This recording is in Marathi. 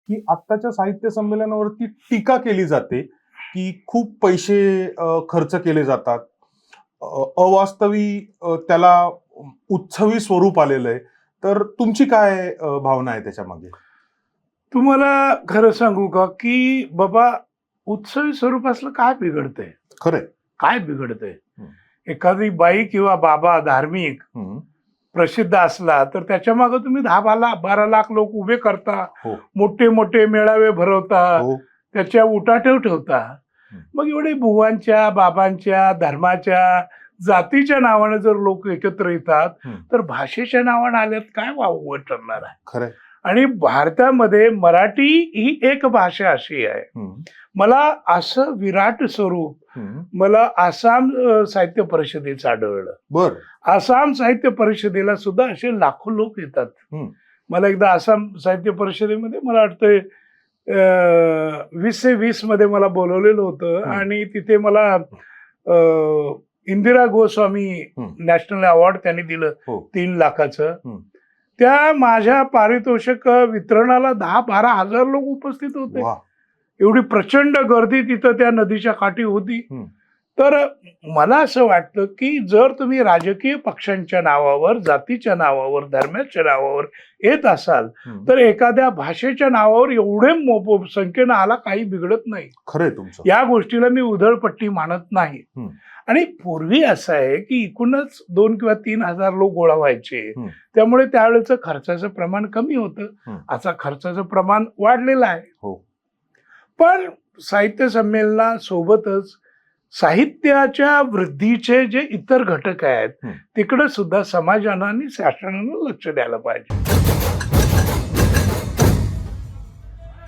की आत्ताच्या साहित्य संमेलनावरती टीका केली जाते की खूप पैसे खर्च केले जातात, अवास्तवी त्याला उत्सवी स्वरूप आलेलं आहे. तर तुमची काय भावना आहे त्याच्या मागे? तुम्हाला खरं सांगू का, की बाबा उत्सवी स्वरूप असलं काय बिघडतंय? खरंय. काय बिघडतंय? एखादी बाई किंवा बाबा धार्मिक प्रसिद्ध असला तर त्याच्या मागे तुम्ही 10-12 लाख लोक उभे करता, हो. मोठे मोठे मेळावे भरवता, हो. त्याच्या उठाठेव ठेवता. मग एवढे बुवांच्या, बाबांच्या, धर्माच्या, जातीच्या नावाने जर लोक एकत्र येतात तर भाषेच्या नावाने आल्यात काय वावगं ठरणार आहे? खरंय. आणि भारतामध्ये मराठी ही एक भाषा अशी आहे. मला असं विराट स्वरूप मला आसाम साहित्य परिषदेचं आढळलं. बर. आसाम साहित्य परिषदेला सुद्धा असे लाखो लोक येतात. मला एकदा आसाम साहित्य परिषदेमध्ये मला वाटतंय 2020 मध्ये मला बोलवलेलं होतं आणि तिथे मला इंदिरा गोस्वामी नॅशनल अवॉर्ड त्यांनी दिलं 3 लाखाचं. त्या माझ्या पारितोषिक वितरणाला 10-12 हजार लोक उपस्थित होते. एवढी प्रचंड गर्दी तिथं त्या नदीच्या काठी होती. तर मला असं वाटतं की जर तुम्ही राजकीय पक्षांच्या नावावर, जातीच्या नावावर, धर्माच्या नावावर येत असाल तर एखाद्या भाषेच्या नावावर एवढे संख्येनं आला काही बिघडत नाही. खरंय तुमचं. या गोष्टीला मी उधळपट्टी मानत नाही. आणि पूर्वी असं आहे की एकूणच 2 किंवा 3 हजार लोक गोळा व्हायचे, त्यामुळे त्यावेळेचं खर्चाचं प्रमाण कमी होतं. आता खर्चाचं प्रमाण वाढलेलं आहे. पण साहित्य संमेलनासोबतच साहित्याच्या वृद्धीचे जे इतर घटक आहेत तिकडे सुद्धा समाजानं आणि शासनानं लक्ष द्यायला पाहिजे.